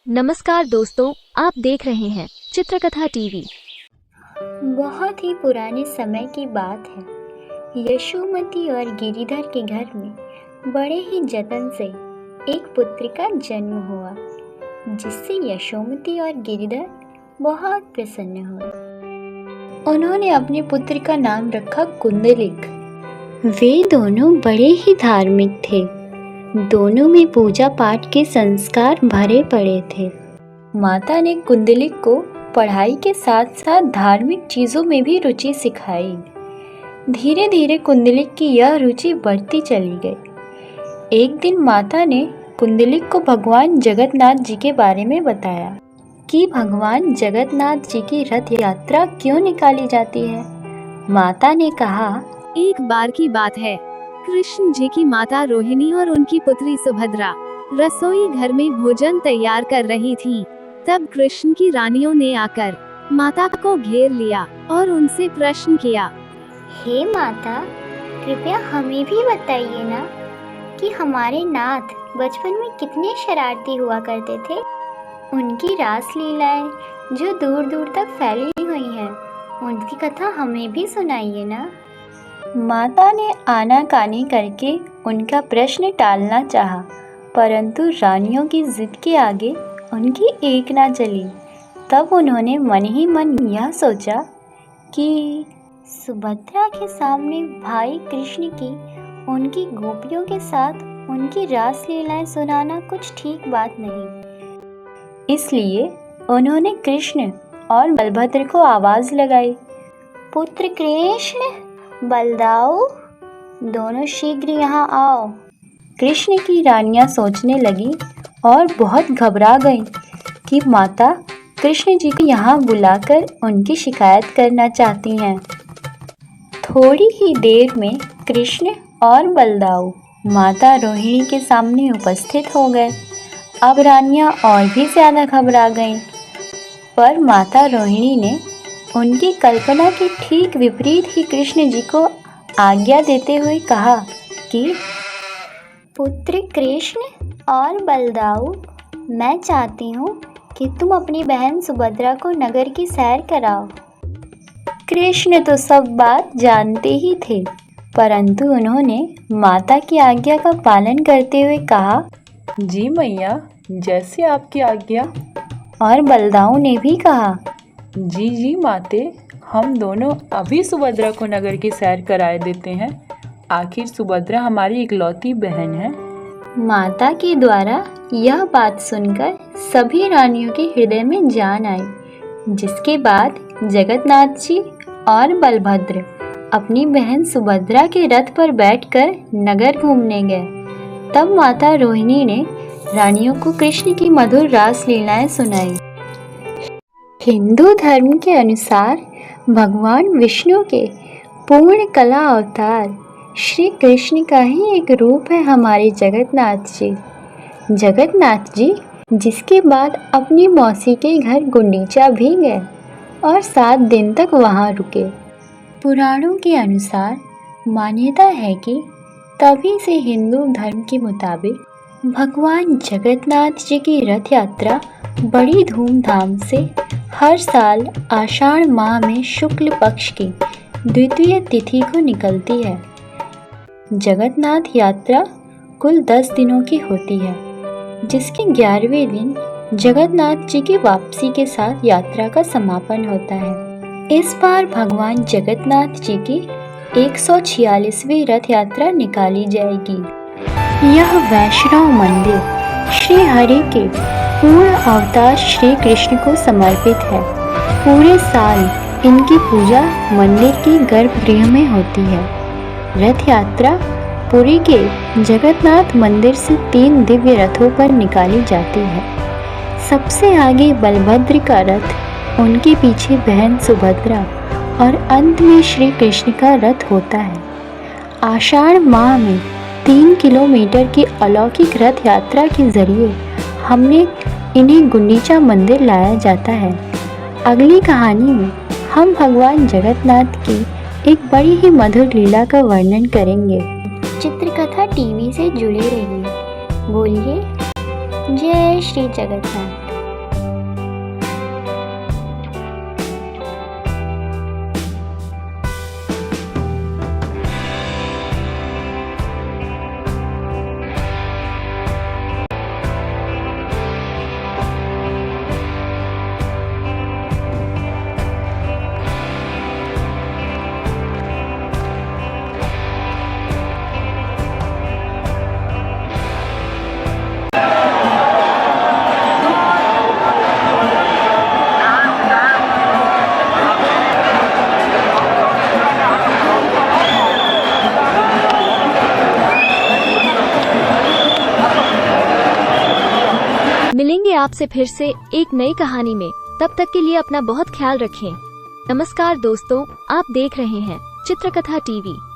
नमस्कार दोस्तों, आप देख रहे हैं चित्रकथा टीवी। बहुत ही पुराने समय की बात है। यशोमती और गिरिधर के घर में बड़े ही जतन से एक पुत्र का जन्म हुआ, जिससे यशोमती और गिरिधर बहुत प्रसन्न हुए। उन्होंने अपने पुत्र का नाम रखा कुंडलिक। वे दोनों बड़े ही धार्मिक थे। दोनों में पूजा पाठ के संस्कार भरे पड़े थे। माता ने कुंडलिक को पढ़ाई के साथ साथ धार्मिक चीज़ों में भी रुचि सिखाई। धीरे धीरे कुंडलिक की यह रुचि बढ़ती चली गई। एक दिन माता ने कुंडलिक को भगवान जगन्नाथ जी के बारे में बताया कि भगवान जगन्नाथ जी की रथ यात्रा क्यों निकाली जाती है। माता ने कहा, एक बार की बात है, कृष्ण जी की माता रोहिणी और उनकी पुत्री सुभद्रा रसोई घर में भोजन तैयार कर रही थी। तब कृष्ण की रानियों ने आकर माता को घेर लिया और उनसे प्रश्न किया, हे माता, कृपया हमें भी बताइए ना कि हमारे नाथ बचपन में कितने शरारती हुआ करते थे। उनकी रास लीलाएं जो दूर दूर तक फैली हुई हैं, उनकी कथा हमें भी सुनाइए ना। माता ने आनाकानी करके उनका प्रश्न टालना चाहा, परंतु रानियों की जिद के आगे उनकी एक ना चली। तब उन्होंने मन ही मन यह सोचा कि सुभद्रा के सामने भाई कृष्ण की उनकी गोपियों के साथ उनकी रास लीलाएं सुनाना कुछ ठीक बात नहीं। इसलिए उन्होंने कृष्ण और बलभद्र को आवाज़ लगाई, पुत्र कृष्ण, बलदाऊ, दोनों शीघ्र यहाँ आओ। कृष्ण की रानियां सोचने लगी और बहुत घबरा गईं कि माता कृष्ण जी को यहाँ बुलाकर उनकी शिकायत करना चाहती हैं। थोड़ी ही देर में कृष्ण और बलदाऊ माता रोहिणी के सामने उपस्थित हो गए। अब रानियां और भी ज़्यादा घबरा गईं, पर माता रोहिणी ने उनकी कल्पना के ठीक विपरीत ही कृष्ण जी को आज्ञा देते हुए कहा कि पुत्र कृष्ण और बलदाऊ, मैं चाहती हूँ कि तुम अपनी बहन सुभद्रा को नगर की सैर कराओ। कृष्ण तो सब बात जानते ही थे, परंतु उन्होंने माता की आज्ञा का पालन करते हुए कहा, जी मैया, जैसे आपकी आज्ञा। और बलदाऊ ने भी कहा, जी जी माते, हम दोनों अभी सुभद्रा को नगर की सैर कराए देते हैं। आखिर सुभद्रा हमारी इकलौती बहन है। माता के द्वारा यह बात सुनकर सभी रानियों के हृदय में जान आई, जिसके बाद जगन्नाथ जी और बलभद्र अपनी बहन सुभद्रा के रथ पर बैठकर नगर घूमने गए। तब माता रोहिणी ने रानियों को कृष्ण की मधुर रास लीलाएं सुनाई। हिंदू धर्म के अनुसार भगवान विष्णु के पूर्ण कला अवतार श्री कृष्ण का ही एक रूप है हमारे जगन्नाथ जी। जगन्नाथ जी जिसके बाद अपनी मौसी के घर गुंडीचा भी गए और 7 दिन तक वहाँ रुके। पुराणों के अनुसार मान्यता है कि तभी से हिंदू धर्म के मुताबिक भगवान जगन्नाथ जी की रथ यात्रा बड़ी धूमधाम से हर साल आषाढ़ माह में शुक्ल पक्ष की द्वितीय तिथि को निकलती है। जगन्नाथ यात्रा कुल 10 दिनों की होती है, जिसके 11वें दिन जगन्नाथ जी की वापसी के साथ यात्रा का समापन होता है। इस बार भगवान जगन्नाथ जी की 146वीं रथ यात्रा निकाली जाएगी। यह वैष्णव मंदिर श्री हरि के पूर्ण अवतार श्री कृष्ण को समर्पित है। पूरे साल इनकी पूजा मंदिर के गर्भगृह में होती है। रथ यात्रा पुरी के जगन्नाथ मंदिर से 3 दिव्य रथों पर निकाली जाती है। सबसे आगे बलभद्र का रथ, उनके पीछे बहन सुभद्रा और अंत में श्री कृष्ण का रथ होता है। आषाढ़ माह में 3 किलोमीटर की अलौकिक रथ यात्रा के जरिए हमने इन्हें गुंडीचा मंदिर लाया जाता है। अगली कहानी में हम भगवान जगन्नाथ की एक बड़ी ही मधुर लीला का वर्णन करेंगे। चित्रकथा टीवी से जुड़े रहिए। बोलिए जय श्री जगन्नाथ। आपसे फिर से एक नई कहानी में। तब तक के लिए अपना बहुत ख्याल रखें। नमस्कार दोस्तों, आप देख रहे हैं चित्रकथा टीवी।